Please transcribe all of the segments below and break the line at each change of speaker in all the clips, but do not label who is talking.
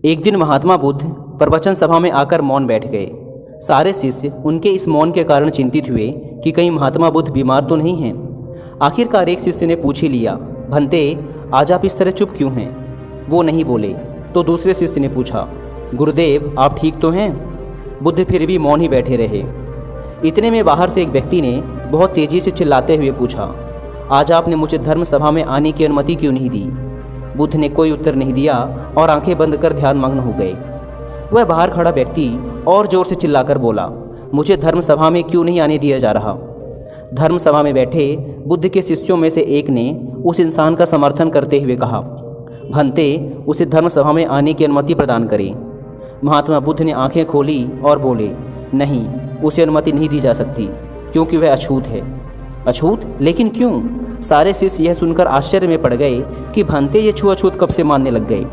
एक दिन महात्मा बुद्ध प्रवचन सभा में आकर मौन बैठ गए। सारे शिष्य उनके इस मौन के कारण चिंतित हुए कि कहीं महात्मा बुद्ध बीमार तो नहीं हैं। आखिरकार एक शिष्य ने पूछ ही लिया, भंते आज आप इस तरह चुप क्यों हैं? वो नहीं बोले। तो दूसरे शिष्य ने पूछा, गुरुदेव आप ठीक तो हैं? बुद्ध फिर भी मौन ही बैठे रहे। इतने में बाहर से एक व्यक्ति ने बहुत तेजी से चिल्लाते हुए पूछा, आज आपने मुझे धर्म सभा में आने की अनुमति क्यों नहीं दी? बुद्ध ने कोई उत्तर नहीं दिया और आंखें बंद कर ध्यानमग्न हो गए। वह बाहर खड़ा व्यक्ति और जोर से चिल्लाकर बोला, मुझे धर्म सभा में क्यों नहीं आने दिया जा रहा? धर्म सभा में बैठे बुद्ध के शिष्यों में से एक ने उस इंसान का समर्थन करते हुए कहा, भंते उसे धर्म सभा में आने की अनुमति प्रदान करें। महात्मा बुद्ध ने आंखें खोली और बोले, नहीं, उसे अनुमति नहीं दी जा सकती क्योंकि वह अछूत है। अछूत? लेकिन क्यों? सारे शिष्य यह सुनकर आश्चर्य में पड़ गए कि भंते ये छुआछूत कब से मानने लग गए।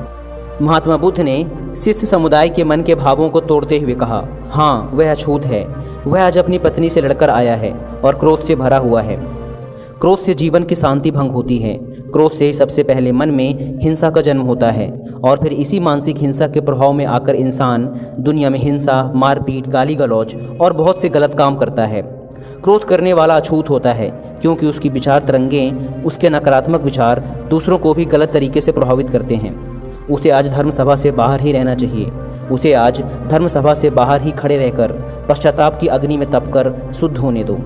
महात्मा बुद्ध ने शिष्य समुदाय के मन के भावों को तोड़ते हुए कहा, हाँ वह अछूत है। वह आज अपनी पत्नी से लड़कर आया है और क्रोध से भरा हुआ है। क्रोध से जीवन की शांति भंग होती है। क्रोध से ही सबसे पहले मन में हिंसा का जन्म होता है और फिर इसी मानसिक हिंसा के प्रभाव में आकर इंसान दुनिया में हिंसा, मारपीट, गाली गलौज और बहुत से गलत काम करता है। क्रोध करने वाला अछूत होता है क्योंकि उसकी विचार तरंगें, उसके नकारात्मक विचार दूसरों को भी गलत तरीके से प्रभावित करते हैं। उसे आज धर्म सभा से बाहर ही रहना चाहिए। उसे आज धर्म सभा से बाहर ही खड़े रहकर पश्चाताप की अग्नि में तपकर शुद्ध होने दो।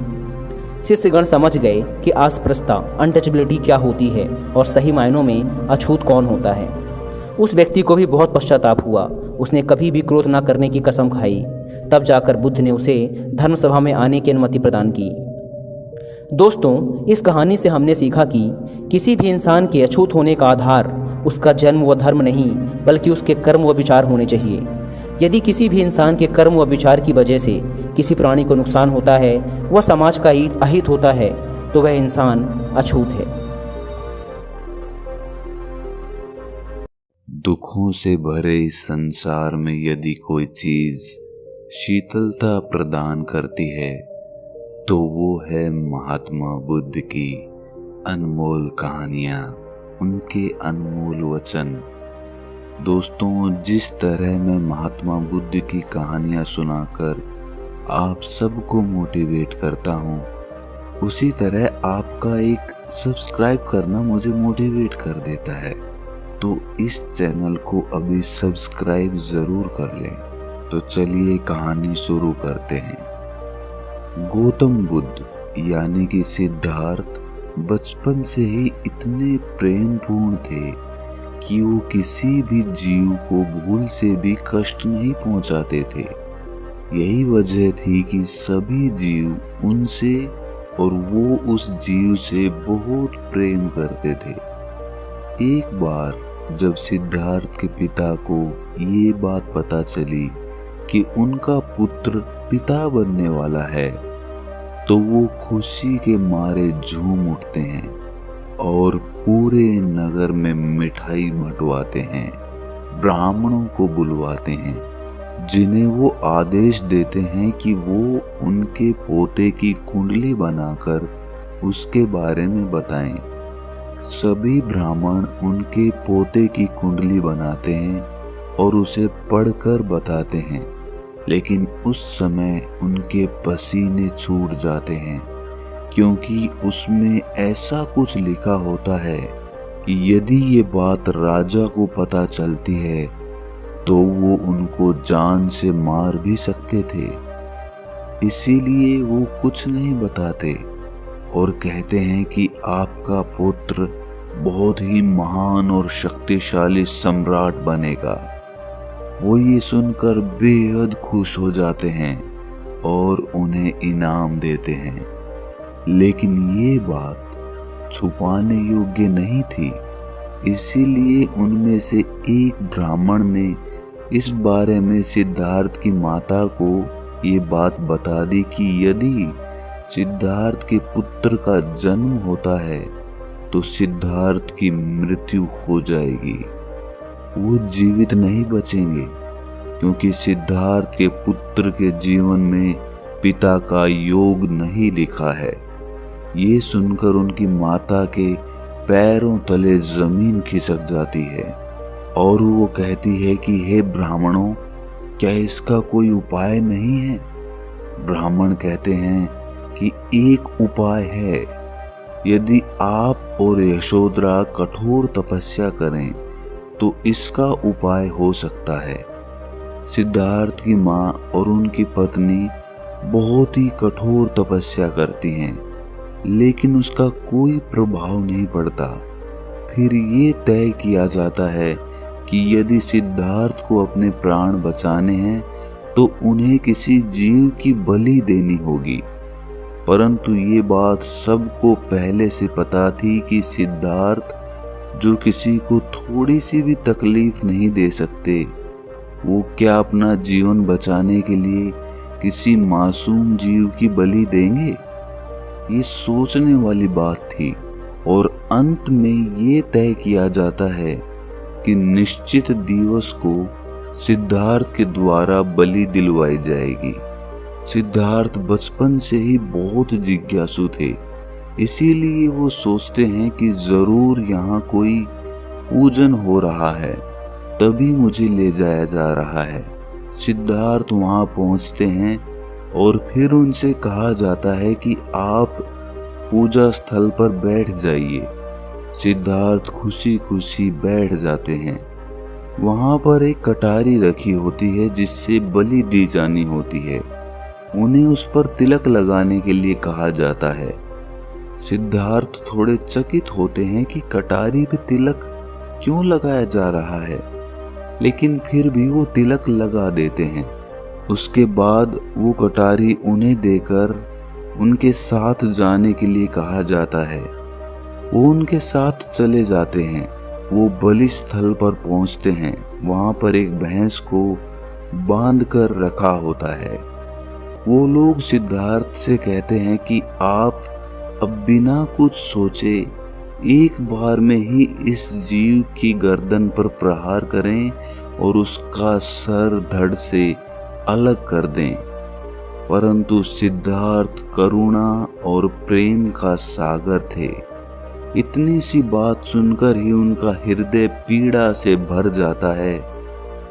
शिष्यगण समझ गए कि अस्पृश्यता, अनटचेबिलिटी क्या होती है और सही मायनों में अछूत कौन होता है। उस व्यक्ति को भी बहुत पश्चाताप हुआ। उसने कभी भी क्रोध न करने की कसम खाई। तब जाकर बुद्ध ने उसे धर्म सभा में आने की अनुमति प्रदान की। दोस्तों, इस कहानी से हमने सीखा कि किसी भी इंसान के अछूत होने का आधार उसका जन्म व धर्म नहीं बल्कि उसके कर्म व विचार होने चाहिए। यदि किसी भी इंसान के कर्म व विचार की वजह से किसी प्राणी को नुकसान होता है, वह समाज का अहित होता है, तो वह इंसान अछूत है।
दुखों से भरे इस संसार में यदि कोई चीज शीतलता प्रदान करती है तो वो है महात्मा बुद्ध की अनमोल कहानियाँ, उनके अनमोल वचन। दोस्तों, जिस तरह मैं महात्मा बुद्ध की कहानियाँ सुनाकर आप सबको मोटिवेट करता हूँ, उसी तरह आपका एक सब्सक्राइब करना मुझे मोटिवेट कर देता है। तो इस चैनल को अभी सब्सक्राइब ज़रूर कर लें। तो चलिए कहानी शुरू करते हैं। गौतम बुद्ध यानी कि सिद्धार्थ बचपन से ही इतने प्रेमपूर्ण थे कि वो किसी भी जीव को भूल से भी कष्ट नहीं पहुंचाते थे। यही वजह थी कि सभी जीव उनसे और वो उस जीव से बहुत प्रेम करते थे। एक बार जब सिद्धार्थ के पिता को ये बात पता चली कि उनका पुत्र पिता बनने वाला है, तो वो खुशी के मारे झूम उठते हैं और पूरे नगर में मिठाई बंटवाते हैं, ब्राह्मणों को बुलवाते हैं, जिन्हें वो आदेश देते हैं कि वो उनके पोते की कुंडली बनाकर उसके बारे में बताएं। सभी ब्राह्मण उनके पोते की कुंडली बनाते हैं और उसे पढ़कर बताते हैं, लेकिन उस समय उनके पसीने छूट जाते हैं क्योंकि उसमें ऐसा कुछ लिखा होता है कि यदि ये बात राजा को पता चलती है तो वो उनको जान से मार भी सकते थे। इसीलिए वो कुछ नहीं बताते और कहते हैं कि आपका पुत्र बहुत ही महान और शक्तिशाली सम्राट बनेगा। वो ये सुनकर बेहद खुश हो जाते हैं और उन्हें इनाम देते हैं। लेकिन ये बात छुपाने योग्य नहीं थी, इसीलिए उनमें से एक ब्राह्मण ने इस बारे में सिद्धार्थ की माता को ये बात बता दी कि यदि सिद्धार्थ के पुत्र का जन्म होता है तो सिद्धार्थ की मृत्यु हो जाएगी। वो जीवित नहीं बचेंगे क्योंकि सिद्धार्थ के पुत्र के जीवन में पिता का योग नहीं लिखा है। ये सुनकर उनकी माता के पैरों तले जमीन खिसक जाती है और वो कहती है कि हे ब्राह्मणों, क्या इसका कोई उपाय नहीं है? ब्राह्मण कहते हैं कि एक उपाय है। यदि आप और यशोधरा कठोर तपस्या करें तो इसका उपाय हो सकता है। सिद्धार्थ की माँ और उनकी पत्नी बहुत ही कठोर तपस्या करती हैं, लेकिन उसका कोई प्रभाव नहीं पड़ता। फिर ये तय किया जाता है कि यदि सिद्धार्थ को अपने प्राण बचाने हैं तो उन्हें किसी जीव की बलि देनी होगी। परंतु ये बात सबको पहले से पता थी कि सिद्धार्थ, जो किसी को थोड़ी सी भी तकलीफ नहीं दे सकते, वो क्या अपना जीवन बचाने के लिए किसी मासूम जीव की बलि देंगे? ये सोचने वाली बात थी। और अंत में ये तय किया जाता है कि निश्चित दिवस को सिद्धार्थ के द्वारा बलि दिलवाई जाएगी। सिद्धार्थ बचपन से ही बहुत जिज्ञासु थे, इसीलिए वो सोचते हैं कि जरूर यहाँ कोई पूजन हो रहा है, तभी मुझे ले जाया जा रहा है। सिद्धार्थ वहाँ पहुँचते हैं और फिर उनसे कहा जाता है कि आप पूजा स्थल पर बैठ जाइए। सिद्धार्थ खुशी खुशी बैठ जाते हैं। वहाँ पर एक कटारी रखी होती है जिससे बलि दी जानी होती है। उन्हें उस पर तिलक लगाने के लिए कहा जाता है। सिद्धार्थ थोड़े चकित होते हैं कि कटारी पे तिलक क्यों लगाया जा रहा है, लेकिन फिर भी वो तिलक लगा देते हैं। उसके बाद वो कटारी उन्हें देकर उनके साथ जाने के लिए कहा जाता है। वो उनके साथ चले जाते हैं। वो बलि स्थल पर पहुंचते हैं। वहां पर एक भैंस को बांध कर रखा होता है। वो लोग सिद्धार्थ से कहते हैं कि आप अब बिना कुछ सोचे एक बार में ही इस जीव की गर्दन पर प्रहार करें और उसका सर धड़ से अलग कर दें। परंतु सिद्धार्थ करुणा और प्रेम का सागर थे। इतनी सी बात सुनकर ही उनका हृदय पीड़ा से भर जाता है,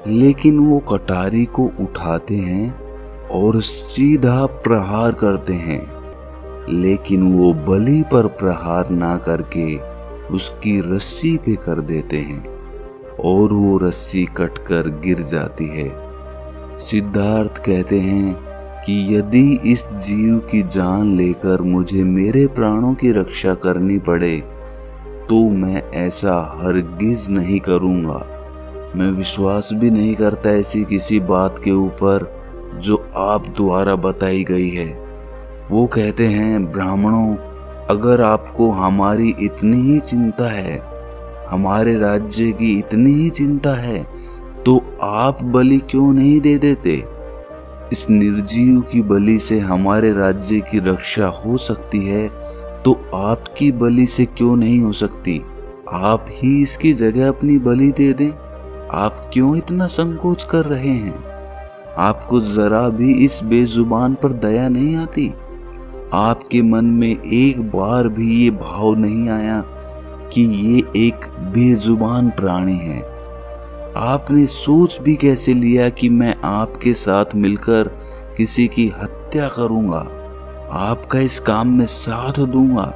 लेकिन वो कटारी को उठाते हैं और सीधा प्रहार करते हैं। लेकिन वो बलि पर प्रहार ना करके उसकी रस्सी पे कर देते हैं और वो रस्सी कटकर गिर जाती है। सिद्धार्थ कहते हैं कि यदि इस जीव की जान लेकर मुझे मेरे प्राणों की रक्षा करनी पड़े तो मैं ऐसा हरगिज नहीं करूँगा। मैं विश्वास भी नहीं करता ऐसी किसी बात के ऊपर जो आप द्वारा बताई गई है। वो कहते हैं, ब्राह्मणों, अगर आपको हमारी इतनी ही चिंता है, हमारे राज्य की इतनी ही चिंता है, तो आप बलि क्यों नहीं दे देते? इस निर्जीव की बलि से हमारे राज्य की रक्षा हो सकती है, तो आपकी बलि से क्यों नहीं हो सकती? आप ही इसकी जगह अपनी बलि दे दें। आप क्यों इतना संकोच कर रहे हैं? आपको जरा भी इस बेजुबान पर दया नहीं आती? आपके मन में एक बार भी ये भाव नहीं आया कि ये एक बेजुबान प्राणी है? आपने सोच भी कैसे लिया कि मैं आपके साथ मिलकर किसी की हत्या करूंगा, आपका इस काम में साथ दूंगा?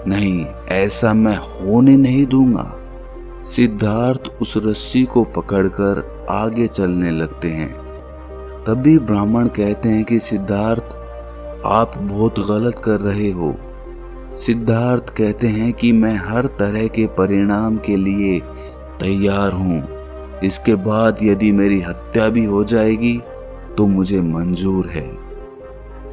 नहीं, ऐसा मैं होने नहीं दूंगा। सिद्धार्थ उस रस्सी को पकड़कर आगे चलने लगते हैं। तभी ब्राह्मण कहते हैं कि सिद्धार्थ, आप बहुत गलत कर रहे हो। सिद्धार्थ कहते हैं कि मैं हर तरह के परिणाम के लिए तैयार हूँ। इसके बाद यदि मेरी हत्या भी हो जाएगी तो मुझे मंजूर है।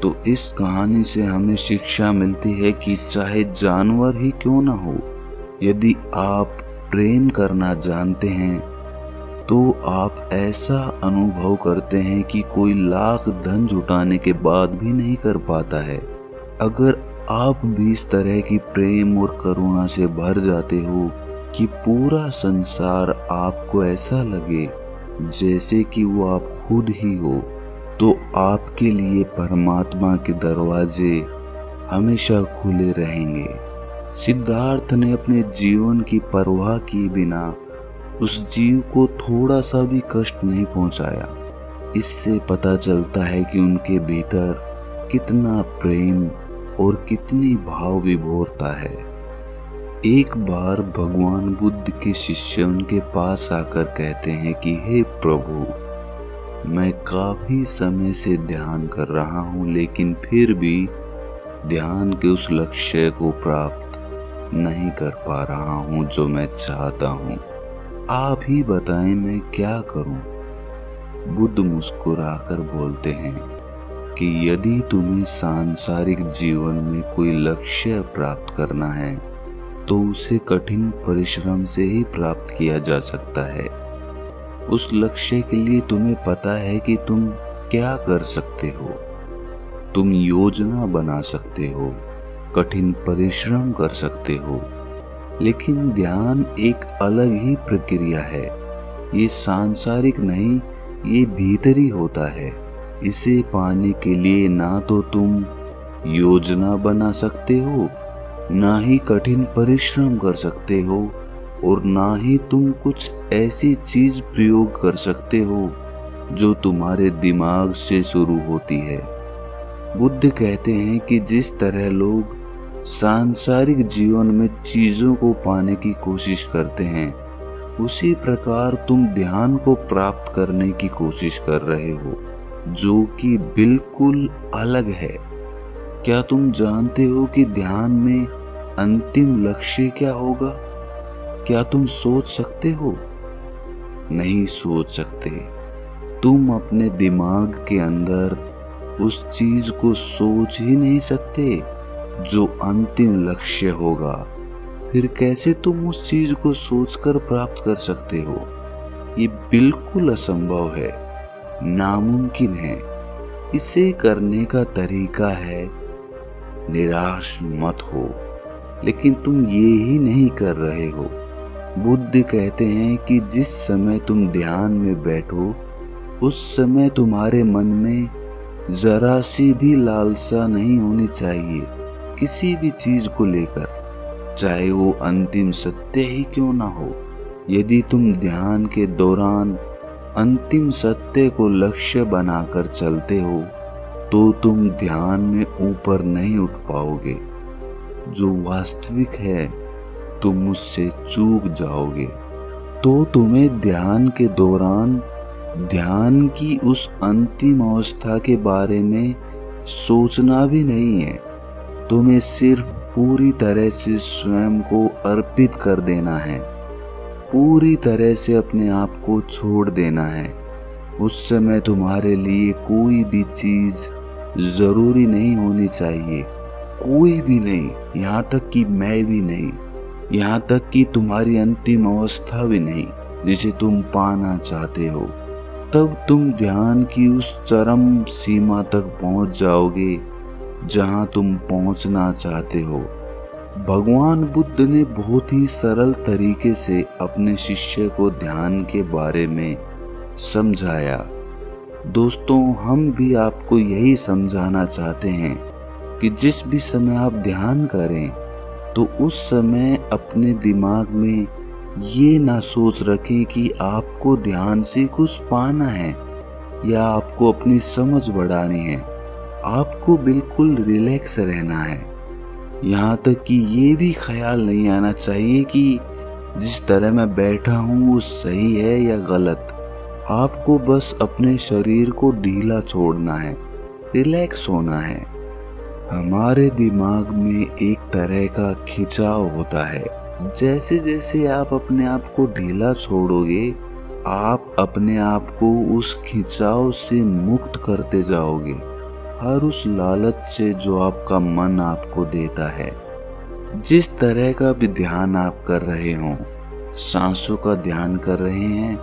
तो इस कहानी से हमें शिक्षा मिलती है कि चाहे जानवर ही क्यों ना हो, यदि आप प्रेम करना जानते हैं तो आप ऐसा अनुभव करते हैं कि कोई लाख धन जुटाने के बाद भी नहीं कर पाता है। अगर आप भी इस तरह की प्रेम और करुणा से भर जाते हो कि पूरा संसार आपको ऐसा लगे जैसे कि वो आप खुद ही हो, तो आपके लिए परमात्मा के दरवाजे हमेशा खुले रहेंगे। सिद्धार्थ ने अपने जीवन की परवाह किए बिना उस जीव को थोड़ा सा भी कष्ट नहीं पहुंचाया। इससे पता चलता है कि उनके भीतर कितना प्रेम और कितनी भाव विभोरता है। एक बार भगवान बुद्ध के शिष्य उनके पास आकर कहते हैं कि हे प्रभु, मैं काफी समय से ध्यान कर रहा हूँ, लेकिन फिर भी ध्यान के उस लक्ष्य को प्राप्त नहीं कर पा रहा हूँ जो मैं चाहता हूँ। आप ही बताएं मैं क्या करूं? बुद्ध मुस्कुराकर बोलते हैं कि यदि तुम्हें सांसारिक जीवन में कोई लक्ष्य प्राप्त करना है तो उसे कठिन परिश्रम से ही प्राप्त किया जा सकता है। उस लक्ष्य के लिए तुम्हें पता है कि तुम क्या कर सकते हो। तुम योजना बना सकते हो, कठिन परिश्रम कर सकते हो, लेकिन ध्यान एक अलग ही प्रक्रिया है। ये सांसारिक नहीं, ये भीतरी होता है। इसे पाने के लिए ना तो तुम योजना बना सकते हो, ना ही कठिन परिश्रम कर सकते हो, और ना ही तुम कुछ ऐसी चीज प्रयोग कर सकते हो जो तुम्हारे दिमाग से शुरू होती है। बुद्ध कहते हैं कि जिस तरह लोग सांसारिक जीवन में चीजों को पाने की कोशिश करते हैं, उसी प्रकार तुम ध्यान को प्राप्त करने की कोशिश कर रहे हो, जो कि बिल्कुल अलग है। क्या तुम जानते हो कि ध्यान में अंतिम लक्ष्य क्या होगा? क्या तुम सोच सकते हो? नहीं सोच सकते। तुम अपने दिमाग के अंदर उस चीज को सोच ही नहीं सकते जो अंतिम लक्ष्य होगा। फिर कैसे तुम उस चीज को सोचकर प्राप्त कर सकते हो? ये बिल्कुल असंभव है, नामुमकिन है। इसे करने का तरीका है निराश मत हो, लेकिन तुम ये ही नहीं कर रहे हो। बुद्ध कहते हैं कि जिस समय तुम ध्यान में बैठो, उस समय तुम्हारे मन में जरा सी भी लालसा नहीं होनी चाहिए किसी भी चीज को लेकर, चाहे वो अंतिम सत्य ही क्यों ना हो। यदि तुम ध्यान के दौरान अंतिम सत्य को लक्ष्य बनाकर चलते हो तो तुम ध्यान में ऊपर नहीं उठ पाओगे। जो वास्तविक है तुम उससे चूक जाओगे। तो तुम्हें ध्यान के दौरान ध्यान की उस अंतिम अवस्था के बारे में सोचना भी नहीं है। तुम्हें सिर्फ पूरी तरह से स्वयं को अर्पित कर देना है, पूरी तरह से अपने आप को छोड़ देना है। उस समय तुम्हारे लिए कोई भी चीज जरूरी नहीं होनी चाहिए, कोई भी नहीं, यहाँ तक कि मैं भी नहीं, यहाँ तक कि तुम्हारी अंतिम अवस्था भी नहीं जिसे तुम पाना चाहते हो। तब तुम ध्यान की उस चरम सीमा तक पहुंच जाओगे जहां तुम पहुंचना चाहते हो। भगवान बुद्ध ने बहुत ही सरल तरीके से अपने शिष्य को ध्यान के बारे में समझाया। दोस्तों, हम भी आपको यही समझाना चाहते हैं कि जिस भी समय आप ध्यान करें तो उस समय अपने दिमाग में ये ना सोच रखें कि आपको ध्यान से कुछ पाना है या आपको अपनी समझ बढ़ानी है। आपको बिल्कुल रिलैक्स रहना है। यहाँ तक कि ये भी ख्याल नहीं आना चाहिए कि जिस तरह मैं बैठा हूँ वो सही है या गलत। आपको बस अपने शरीर को ढीला छोड़ना है, रिलैक्स होना है। हमारे दिमाग में एक तरह का खिंचाव होता है। जैसे जैसे आप अपने आप को ढीला छोड़ोगे, आप अपने आप को उस खिंचाव से मुक्त करते जाओगे, हर उस लालच से जो आपका मन आपको देता है। जिस तरह का भी ध्यान आप कर रहे हो, सांसों का ध्यान कर रहे हैं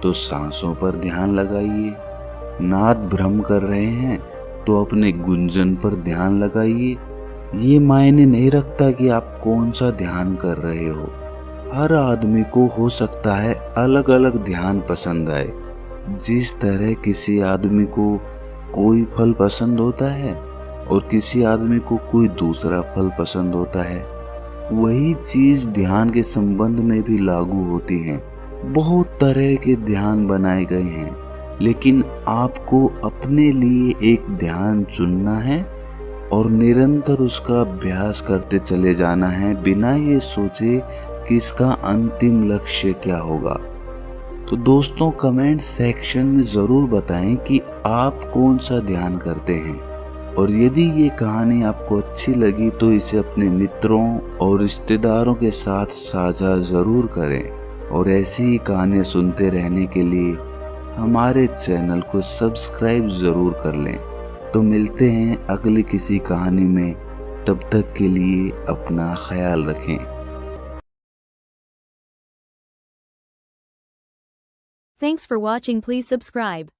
तो सांसों पर ध्यान लगाइए। नाद भ्रम कर रहे हैं तो अपने गुंजन पर ध्यान लगाइए। ये मायने नहीं रखता कि आप कौन सा ध्यान कर रहे हो। हर आदमी को हो सकता है अलग अलग ध्यान पसंद आए। जिस तरह किसी आदमी को कोई फल पसंद होता है और किसी आदमी को कोई दूसरा फल पसंद होता है, वही चीज ध्यान के संबंध में भी लागू होती है। बहुत तरह के ध्यान बनाए गए हैं, लेकिन आपको अपने लिए एक ध्यान चुनना है और निरंतर उसका अभ्यास करते चले जाना है, बिना ये सोचे कि इसका अंतिम लक्ष्य क्या होगा। तो दोस्तों, कमेंट सेक्शन में ज़रूर बताएं कि आप कौन सा ध्यान करते हैं, और यदि ये कहानी आपको अच्छी लगी तो इसे अपने मित्रों और रिश्तेदारों के साथ साझा ज़रूर करें, और ऐसी ही कहानियाँ सुनते रहने के लिए हमारे चैनल को सब्सक्राइब ज़रूर कर लें। तो मिलते हैं अगली किसी कहानी में, तब तक के लिए अपना ख्याल रखें।
Thanks for watching. Please subscribe.